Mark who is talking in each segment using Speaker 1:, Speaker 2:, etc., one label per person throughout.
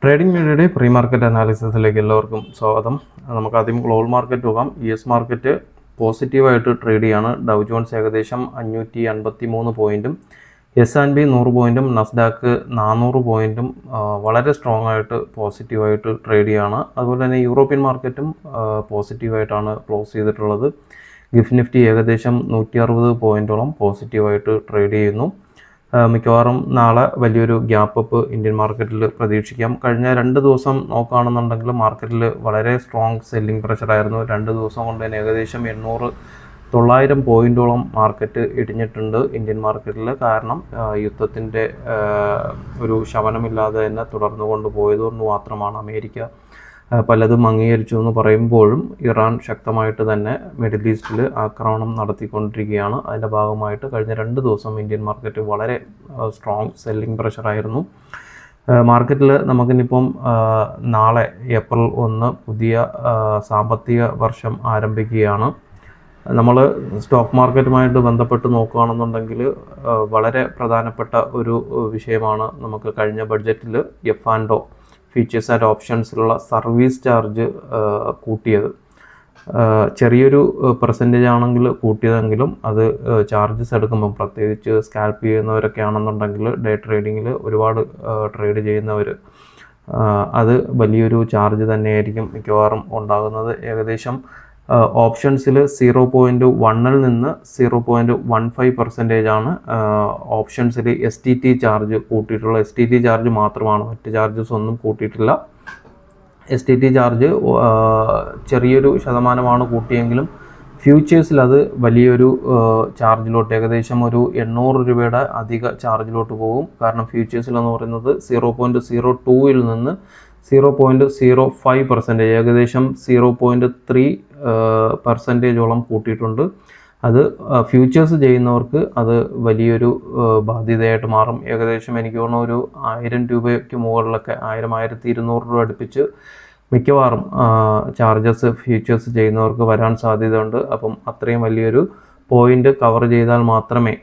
Speaker 1: Trading മീഡിയയുടെ pre market അനാലിസിസിലേക്ക് എല്ലാവർക്കും സ്വാഗതം. നമുക്ക് ആദ്യം ഗ്ലോബൽ മാർക്കറ്റ് പോകാം. US മാർക്കറ്റ് പോസിറ്റീവായിട്ട് ട്രേഡ് ചെയ്യാണ്. ഡൗ ജോൺസ് ഏകദേശം 553 പോയിൻറ്റും S&P 100 പോയിൻറ്റും നസ്ഡാക്ക് 400 പോയിൻറ്റും വളരെ സ്ട്രോങ് ആയിട്ട് പോസിറ്റീവായിട്ട് ട്രേഡ് ചെയ്യാണ്. അതുപോലെ തന്നെ യൂറോപ്യൻ മാർക്കറ്റും പോസിറ്റീവായിട്ടാണ് ക്ലോസ് ചെയ്തിട്ടുള്ളത്. ഗിഫ്റ്റ് നിഫ്റ്റി ഏകദേശം 160 പോയിൻറ്റോളം പോസിറ്റീവായിട്ട് ട്രേഡ് ചെയ്യുന്നു. മിക്കവാറും നാളെ വലിയൊരു ഗ്യാപ്പ് അപ്പ് ഇന്ത്യൻ മാർക്കറ്റിൽ പ്രതീക്ഷിക്കാം. കഴിഞ്ഞ 2 ദിവസം നോക്കുകയാണെന്നുണ്ടെങ്കിൽ മാർക്കറ്റിൽ വളരെ സ്ട്രോങ് സെല്ലിംഗ് പ്രഷറായിരുന്നു. 2 ദിവസം കൊണ്ട് തന്നെ ഏകദേശം 800-900 പോയിൻറ്റോളം മാർക്കറ്റ് ഇടിഞ്ഞിട്ടുണ്ട് ഇന്ത്യൻ മാർക്കറ്റിൽ. കാരണം യുദ്ധത്തിൻ്റെ ഒരു ശമനമില്ലാതെ തന്നെ തുടർന്നു കൊണ്ടുപോയതുകൊണ്ട് മാത്രമാണ്. അമേരിക്ക പലതും അംഗീകരിച്ചു എന്ന് പറയുമ്പോഴും ഇറാൻ ശക്തമായിട്ട് തന്നെ മിഡിൽ ഈസ്റ്റിൽ ആക്രമണം നടത്തിക്കൊണ്ടിരിക്കുകയാണ്. അതിൻ്റെ ഭാഗമായിട്ട് കഴിഞ്ഞ 2 ദിവസം ഇന്ത്യൻ മാർക്കറ്റ് വളരെ സ്ട്രോങ് സെല്ലിംഗ് പ്രഷറായിരുന്നു. മാർക്കറ്റിൽ നമുക്കിനിപ്പം നാളെ ഏപ്രിൽ 1 പുതിയ സാമ്പത്തിക വർഷം ആരംഭിക്കുകയാണ്. നമ്മൾ സ്റ്റോക്ക് മാർക്കറ്റുമായിട്ട് ബന്ധപ്പെട്ട് നോക്കുകയാണെന്നുണ്ടെങ്കിൽ വളരെ പ്രധാനപ്പെട്ട ഒരു വിഷയമാണ് നമുക്ക് കഴിഞ്ഞ ബഡ്ജറ്റിൽ F&O ഫീച്ചേഴ്സ് ആൻഡ് ഓപ്ഷൻസിലുള്ള സർവീസ് ചാർജ് കൂട്ടിയത്. ചെറിയൊരു പെർസെൻറ്റേജ് ആണെങ്കിൽ കൂട്ടിയതെങ്കിലും അത് ചാർജസ് എടുക്കുമ്പം, പ്രത്യേകിച്ച് സ്കാൽപ്പ് ചെയ്യുന്നവരൊക്കെ ആണെന്നുണ്ടെങ്കിൽ ഡേ ട്രേഡിങ്ങിൽ ഒരുപാട് ട്രേഡ് ചെയ്യുന്നവർ, അത് വലിയൊരു ചാർജ് തന്നെയായിരിക്കും മിക്കവാറും ഉണ്ടാകുന്നത്. ഏകദേശം ഓപ്ഷൻസിൽ 0.1 നിന്ന് 0.15% ആണ് ഓപ്ഷൻസിൽ STT ചാർജ് കൂട്ടിയിട്ടുള്ള. STT ചാർജ് മാത്രമാണ്, മറ്റ് ചാർജസ് ഒന്നും കൂട്ടിയിട്ടില്ല. STT ചാർജ് ചെറിയൊരു ശതമാനമാണ് കൂട്ടിയെങ്കിലും ഫ്യൂച്ചേഴ്സിൽ അത് വലിയൊരു ചാർജിലോട്ട്, ഏകദേശം ഒരു 800 രൂപയുടെ അധിക ചാർജിലോട്ട് പോകും. കാരണം ഫ്യൂച്ചേഴ്സിലെന്ന് പറയുന്നത് 0.02 നിന്ന് 0.05%, ഏകദേശം 0.3% കൂട്ടിയിട്ടുണ്ട്. അത് ഫ്യൂച്ചേഴ്സ് ചെയ്യുന്നവർക്ക് അത് വലിയൊരു ബാധ്യതയായിട്ട് മാറും. ഏകദേശം എനിക്ക് തോന്നുന്നു ഒരു 1000 രൂപയ്ക്ക് മുകളിലൊക്കെ, 1000-1200 രൂപ അടുപ്പിച്ച് മിക്കവാറും ചാർജസ് ഫ്യൂച്ചേഴ്സ് ചെയ്യുന്നവർക്ക് വരാൻ സാധ്യതയുണ്ട്. അപ്പം അത്രയും വലിയൊരു പോയിൻ്റ് കവർ ചെയ്താൽ മാത്രമേ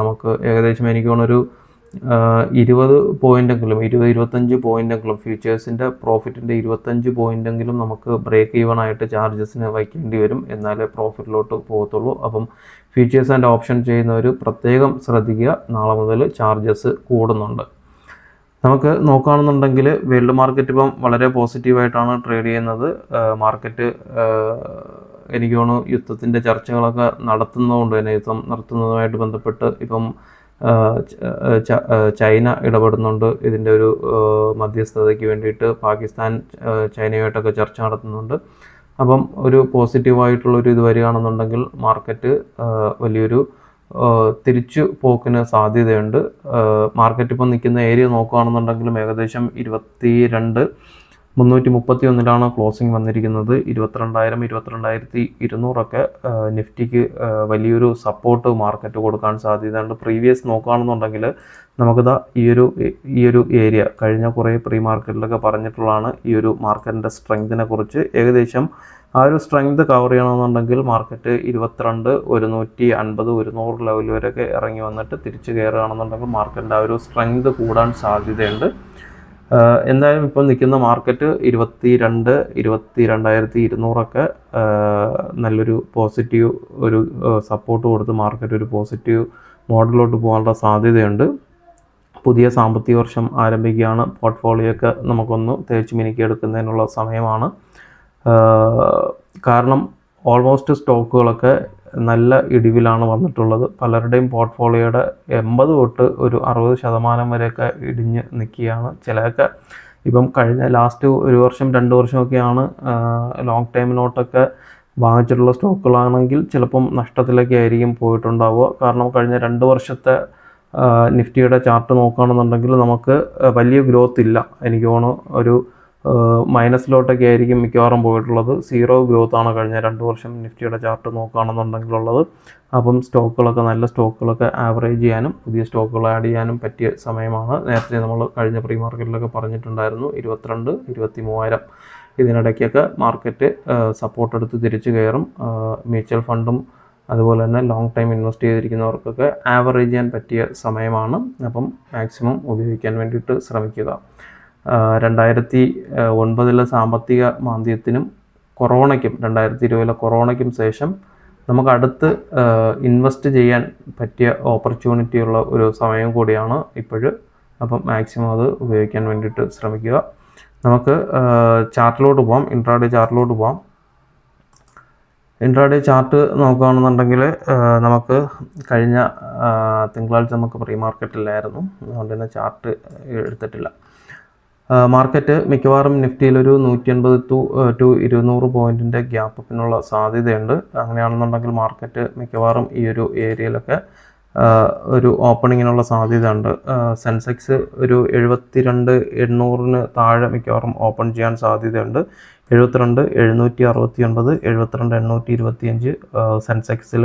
Speaker 1: നമുക്ക് ഏകദേശം എനിക്ക് തോന്നുന്നൊരു 20 പോയിൻ്റെങ്കിലും, 20-25 പോയിൻ്റെങ്കിലും ഫ്യൂച്ചേഴ്സിൻ്റെ പ്രോഫിറ്റിൻ്റെ 25 പോയിൻ്റെങ്കിലും നമുക്ക് ബ്രേക്ക് ഈവൺ ആയിട്ട് ചാർജസിന് വയ്ക്കേണ്ടി വരും. എന്നാലേ പ്രോഫിറ്റിലോട്ട് പോകത്തുള്ളൂ. അപ്പം ഫ്യൂച്ചേഴ്സ് ആൻഡ് ഓപ്ഷൻ ചെയ്യുന്നവർ പ്രത്യേകം ശ്രദ്ധിക്കുക. നാളെ മുതൽ ചാർജസ് കൂടുന്നുണ്ട്. നമുക്ക് നോക്കുകയാണെന്നുണ്ടെങ്കിൽ വേൾഡ് മാർക്കറ്റ് ഇപ്പം വളരെ പോസിറ്റീവായിട്ടാണ് ട്രേഡ് ചെയ്യുന്നത്. മാർക്കറ്റ് എനിക്ക് തോന്നുന്നു യുദ്ധത്തിൻ്റെ ചർച്ചകളൊക്കെ നടത്തുന്നതുകൊണ്ട് തന്നെ, യുദ്ധം നടത്തുന്നതുമായിട്ട് ബന്ധപ്പെട്ട് ഇപ്പം ചൈന ഇടപെടുന്നുണ്ട്. ഇതിൻ്റെ ഒരു മധ്യസ്ഥതയ്ക്ക് വേണ്ടിയിട്ട് പാകിസ്ഥാൻ ചൈനയുമായിട്ടൊക്കെ ചർച്ച നടത്തുന്നുണ്ട്. അപ്പം ഒരു പോസിറ്റീവായിട്ടുള്ളൊരു ഇത് വരികയാണെന്നുണ്ടെങ്കിൽ മാർക്കറ്റ് വലിയൊരു തിരിച്ചു പോക്കിന് സാധ്യതയുണ്ട്. മാർക്കറ്റ് ഇപ്പം നിൽക്കുന്ന ഏരിയ നോക്കുകയാണെന്നുണ്ടെങ്കിലും ഏകദേശം 22,331 ക്ലോസിംഗ് വന്നിരിക്കുന്നത്. 22,000-22,200 നിഫ്റ്റിക്ക് വലിയൊരു സപ്പോർട്ട് മാർക്കറ്റ് കൊടുക്കാൻ സാധ്യതയുണ്ട്. പ്രീവിയസ് നോക്കുകയാണെന്നുണ്ടെങ്കിൽ നമുക്കിതാ ഈ ഒരു ഏരിയ കഴിഞ്ഞ കുറേ പ്രീ മാർക്കറ്റിലൊക്കെ പറഞ്ഞിട്ടുള്ളതാണ്. ഈ ഒരു മാർക്കറ്റിൻ്റെ സ്ട്രെങ്തിനെ കുറിച്ച് ഏകദേശം ആ ഒരു സ്ട്രെങ്ത് കവർ ചെയ്യണമെന്നുണ്ടെങ്കിൽ മാർക്കറ്റ് 22,150-100 ലെവൽ വരെയൊക്കെ ഇറങ്ങി വന്നിട്ട് തിരിച്ച് കയറുകയാണെന്നുണ്ടെങ്കിൽ മാർക്കറ്റിൻ്റെ ആ ഒരു സ്ട്രെങ്ത് കൂടാൻ സാധ്യതയുണ്ട്. എന്തായാലും ഇപ്പോൾ നിൽക്കുന്ന മാർക്കറ്റ് 22,200 നല്ലൊരു പോസിറ്റീവ് ഒരു സപ്പോർട്ട് കൊടുത്ത് മാർക്കറ്റ് ഒരു പോസിറ്റീവ് മോഡലിലോട്ട് പോകാനുള്ള സാധ്യതയുണ്ട്. പുതിയ സാമ്പത്തിക വർഷം ആരംഭിക്കുകയാണ്. പോർട്ട്ഫോളിയോ നമുക്കൊന്ന് തേച്ച് മിനുക്കിയെടുക്കുന്നതിനുള്ള സമയമാണ്. കാരണം ഓൾമോസ്റ്റ് സ്റ്റോക്കുകളൊക്കെ നല്ല ഇടിവിലാണ് വന്നിട്ടുള്ളത്. പലരുടെയും പോർട്ട്ഫോളിയോയുടെ 80 തൊട്ട് ഒരു 60% വരെയൊക്കെ ഇടിഞ്ഞ് നിൽക്കുകയാണ്. ചിലതൊക്കെ ഇപ്പം കഴിഞ്ഞ ലാസ്റ്റ് 1 വർഷം 2 വർഷമൊക്കെയാണ് ലോങ് ടൈമിലോട്ടൊക്കെ വാങ്ങിച്ചിട്ടുള്ള സ്റ്റോക്കുകളാണെങ്കിൽ ചിലപ്പം നഷ്ടത്തിലൊക്കെ ആയിരിക്കും പോയിട്ടുണ്ടാവുക. കാരണം കഴിഞ്ഞ 2 വർഷത്തെ നിഫ്റ്റിയുടെ ചാർട്ട് നോക്കുകയാണെന്നുണ്ടെങ്കിൽ നമുക്ക് വലിയ ഗ്രോത്ത് ഇല്ല. എനിക്ക് തോന്നുന്നു ഒരു മൈനസിലോട്ടൊക്കെ ആയിരിക്കും മിക്കവാറും പോയിട്ടുള്ളത്. 0 ഗ്രോത്താണ് കഴിഞ്ഞ 2 വർഷം നിഫ്റ്റിയുടെ ചാർട്ട് നോക്കുകയാണെന്നുണ്ടെങ്കിലുള്ളത്. അപ്പം സ്റ്റോക്കുകളൊക്കെ, നല്ല സ്റ്റോക്കുകളൊക്കെ ആവറേജ് ചെയ്യാനും പുതിയ സ്റ്റോക്കുകൾ ആഡ് ചെയ്യാനും പറ്റിയ സമയമാണ്. നേരത്തെ നമ്മൾ കഴിഞ്ഞ പ്രീ മാർക്കറ്റിലൊക്കെ പറഞ്ഞിട്ടുണ്ടായിരുന്നു 22,000-23,000 ഇതിനിടയ്ക്കൊക്കെ മാർക്കറ്റ് സപ്പോർട്ട് എടുത്ത് തിരിച്ചു കയറും. മ്യൂച്വൽ ഫണ്ടും അതുപോലെ തന്നെ ലോങ് ടൈം ഇൻവെസ്റ്റ് ചെയ്തിരിക്കുന്നവർക്കൊക്കെ ആവറേജ് ചെയ്യാൻ പറ്റിയ സമയമാണ്. അപ്പം മാക്സിമം ഉപയോഗിക്കാൻ വേണ്ടിയിട്ട് ശ്രമിക്കുക. 2009 സാമ്പത്തിക മാന്ദ്യത്തിനും കൊറോണയ്ക്കും 2020 കൊറോണയ്ക്കും ശേഷം നമുക്ക് അടുത്ത് ഇൻവെസ്റ്റ് ചെയ്യാൻ പറ്റിയ ഓപ്പർച്യൂണിറ്റി ഉള്ള ഒരു സമയം കൂടിയാണ് ഇപ്പോഴ്. അപ്പം മാക്സിമം അത് ഉപയോഗിക്കാൻ വേണ്ടിയിട്ട് ശ്രമിക്കുക. നമുക്ക് ചാർട്ടിലോട്ട് പോകാം, ഇൻട്രാഡേ ചാർട്ടിലോട്ട് പോകാം. ഇൻട്രാഡേ ചാർട്ട് നോക്കുകയാണെന്നുണ്ടെങ്കിൽ നമുക്ക് കഴിഞ്ഞ തിങ്കളാഴ്ച നമുക്ക് പ്രീ മാർക്കറ്റിലായിരുന്നു, അതുകൊണ്ട് തന്നെ ചാർട്ട് എടുത്തിട്ടില്ല. മാർക്കറ്റ് മിക്കവാറും നിഫ്റ്റിയിലൊരു 180 to 200 പോയിൻറ്റിൻ്റെ ഗ്യാപ്പ് അപ്പിനുള്ള സാധ്യതയുണ്ട്. അങ്ങനെയാണെന്നുണ്ടെങ്കിൽ മാർക്കറ്റ് മിക്കവാറും ഈ ഒരു ഏരിയയിലൊക്കെ ഒരു ഓപ്പണിങ്ങിനുള്ള സാധ്യത ഉണ്ട്. സെൻസെക്സ് ഒരു 72,800 താഴെ മിക്കവാറും ഓപ്പൺ ചെയ്യാൻ സാധ്യതയുണ്ട്. 72,769, 72,825 സെൻസെക്സിൽ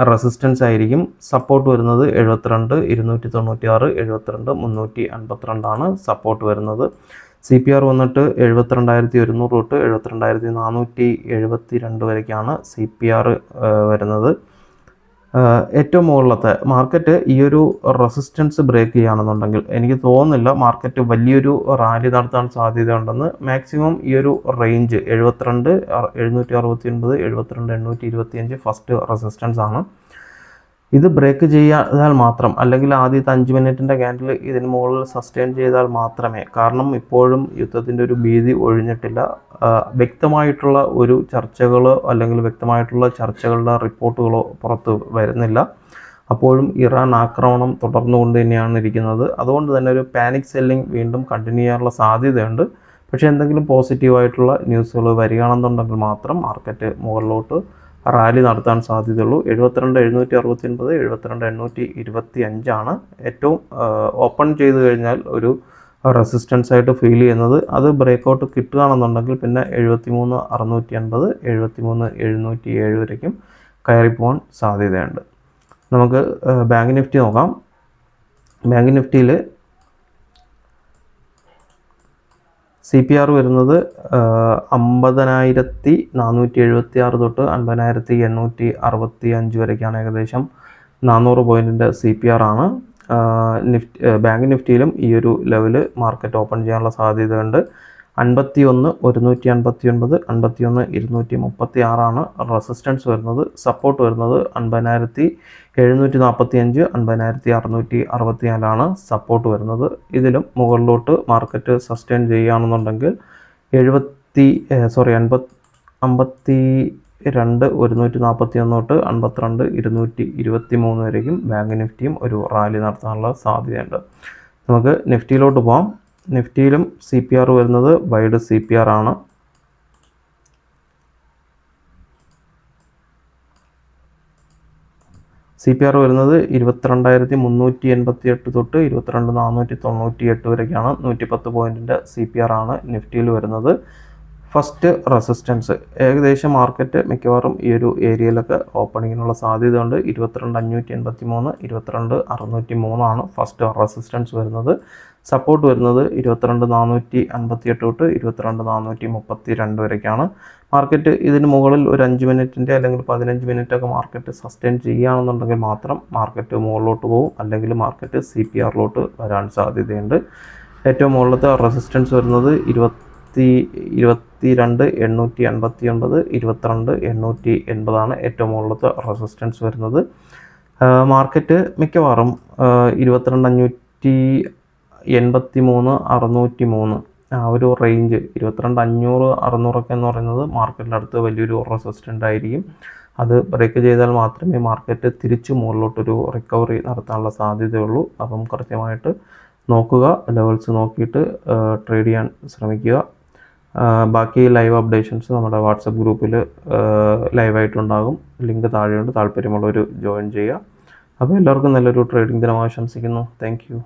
Speaker 1: റെസിസ്റ്റൻസ് ആയിരിക്കും. സപ്പോർട്ട് വരുന്നത് 72,296, 72,352 സപ്പോർട്ട് വരുന്നത്. CPR വന്നിട്ട് 72,100 തൊട്ട് 72,472 വരേക്കാണ് CPR വരുന്നത്. ഏറ്റവും മുകളിലത്തെ മാർക്കറ്റ് ഈ ഒരു റെസിസ്റ്റൻസ് ബ്രേക്ക് ചെയ്യുകയാണെന്നുണ്ടെങ്കിൽ എനിക്ക് തോന്നുന്നില്ല മാർക്കറ്റ് വലിയൊരു റാലി നടത്താൻ സാധ്യതയുണ്ടെന്ന്. മാക്സിമം ഈ ഒരു റേഞ്ച് 72,769, 72,825 ഫസ്റ്റ് റെസിസ്റ്റൻസ് ആണ്. ഇത് ബ്രേക്ക് ചെയ്താൽ മാത്രം, അല്ലെങ്കിൽ ആദ്യത്തെ 5 മിനിറ്റിൻ്റെ ക്യാൻഡിൽ ഇതിന് മുകളിൽ സസ്റ്റെയിൻ ചെയ്താൽ മാത്രമേ, കാരണം ഇപ്പോഴും യുദ്ധത്തിൻ്റെ ഒരു ഭീതി ഒഴിഞ്ഞിട്ടില്ല. വ്യക്തമായിട്ടുള്ള ഒരു ചർച്ചകളോ അല്ലെങ്കിൽ വ്യക്തമായിട്ടുള്ള ചർച്ചകളുടെ റിപ്പോർട്ടുകളോ പുറത്ത് വരുന്നില്ല. അപ്പോഴും ഇറാൻ ആക്രമണം തുടർന്നുകൊണ്ട് തന്നെയാണ് ഇരിക്കുന്നത്. അതുകൊണ്ട് തന്നെ ഒരു പാനിക് സെല്ലിംഗ് വീണ്ടും കണ്ടിന്യൂ ചെയ്യാനുള്ള സാധ്യതയുണ്ട്. പക്ഷേ എന്തെങ്കിലും പോസിറ്റീവായിട്ടുള്ള ന്യൂസുകൾ വരികയാണെന്നുണ്ടെങ്കിൽ മാത്രം മാർക്കറ്റ് മുകളിലോട്ട് റാലി നടത്താൻ സാധ്യതയുള്ളൂ. 72,769, 72,825 ഏറ്റവും ഓപ്പൺ ചെയ്ത് കഴിഞ്ഞാൽ ഒരു റെസിസ്റ്റൻസ് ആയിട്ട് ഫീൽ ചെയ്യുന്നത്. അത് ബ്രേക്കൗട്ട് കിട്ടുകയാണെന്നുണ്ടെങ്കിൽ പിന്നെ 73,680, 73,707 വരയ്ക്കും കയറിപ്പോകാൻ സാധ്യതയുണ്ട്. നമുക്ക് ബാങ്ക് നിഫ്റ്റി നോക്കാം. ബാങ്ക് നിഫ്റ്റിയിൽ CPR വരുന്നത് 50,476 തൊട്ട് 50,865 വരേക്കാണ്. ഏകദേശം 400 പോയിൻറ്റിൻ്റെ CPR ആണ്. ബാങ്ക് നിഫ്റ്റിയിലും ഈ ഒരു ലെവല് മാർക്കറ്റ് ഓപ്പൺ ചെയ്യാനുള്ള സാധ്യതയുണ്ട്. 51,159, 51,236 റെസിസ്റ്റൻസ് വരുന്നത്. സപ്പോർട്ട് വരുന്നത് 50,745, 50,664 സപ്പോർട്ട് വരുന്നത്. ഇതിലും മുകളിലോട്ട് മാർക്കറ്റ് സസ്റ്റെയിൻ ചെയ്യുകയാണെന്നുണ്ടെങ്കിൽ 52,141 തൊട്ട് 52,223 വരേക്കും ബാങ്ക് നിഫ്റ്റിയും ഒരു റാലി നടത്താനുള്ള സാധ്യതയുണ്ട്. നമുക്ക് നിഫ്റ്റിയിലോട്ട് പോകാം. നിഫ്റ്റിയിലും CPR വരുന്നത് വൈഡ് CPR ആണ്. CPR വരുന്നത് 22,388 തൊട്ട് 22,498 വരേക്കാണ്. 110 പോയിൻറ്റിൻ്റെ CPR ആണ് നിഫ്റ്റിയിൽ വരുന്നത്. ഫസ്റ്റ് റെസിസ്റ്റൻസ് ഏകദേശം മാർക്കറ്റ് മിക്കവാറും ഈ ഒരു ഏരിയയിലൊക്കെ ഓപ്പണിങ്ങിനുള്ള സാധ്യതയുണ്ട്. 22,583, 22,603 ഫസ്റ്റ് റെസിസ്റ്റൻസ് വരുന്നത്. സപ്പോർട്ട് വരുന്നത് 22,458 തൊട്ട് 22,432 വരേക്കാണ്. മാർക്കറ്റ് ഇതിന് മുകളിൽ ഒരു 5 മിനിറ്റിൻ്റെ അല്ലെങ്കിൽ 15 മിനിറ്റൊക്കെ മാർക്കറ്റ് സസ്റ്റെയിൻ ചെയ്യുകയാണെന്നുണ്ടെങ്കിൽ മാത്രം മാർക്കറ്റ് മുകളിലോട്ട് പോകും, അല്ലെങ്കിൽ മാർക്കറ്റ് CPRലോട്ട് വരാൻ സാധ്യതയുണ്ട്. ഏറ്റവും മുകളിലത്തെ റെസിസ്റ്റൻസ് വരുന്നത് 22,889, 22,880 ഏറ്റവും മുകളിലത്തെ റെസിസ്റ്റൻസ് വരുന്നത്. മാർക്കറ്റ് മിക്കവാറും 22,583, 603 ഒരു റേഞ്ച് 22,500, 600 എന്ന് പറയുന്നത് മാർക്കറ്റിൻ്റെ അടുത്ത് വലിയൊരു റെസിസ്റ്റൻ്റ് ആയിരിക്കും. അത് ബ്രേക്ക് ചെയ്താൽ മാത്രമേ മാർക്കറ്റ് തിരിച്ച് മുകളിലോട്ടൊരു റിക്കവറി നടത്താനുള്ള സാധ്യതയുള്ളൂ. അപ്പം കൃത്യമായിട്ട് നോക്കുക, ലെവൽസ് നോക്കിയിട്ട് ട്രേഡ് ചെയ്യാൻ ശ്രമിക്കുക. ബാക്കി ലൈവ് അപ്ഡേഷൻസ് നമ്മുടെ വാട്സപ്പ് ഗ്രൂപ്പിൽ ലൈവായിട്ടുണ്ടാകും. ലിങ്ക് താഴെയുണ്ട്, താല്പര്യമുള്ളവർ ജോയിൻ ചെയ്യുക. അപ്പോൾ എല്ലാവർക്കും നല്ലൊരു ട്രേഡിംഗ് ദിനം ആശംസിക്കുന്നു. Thank you.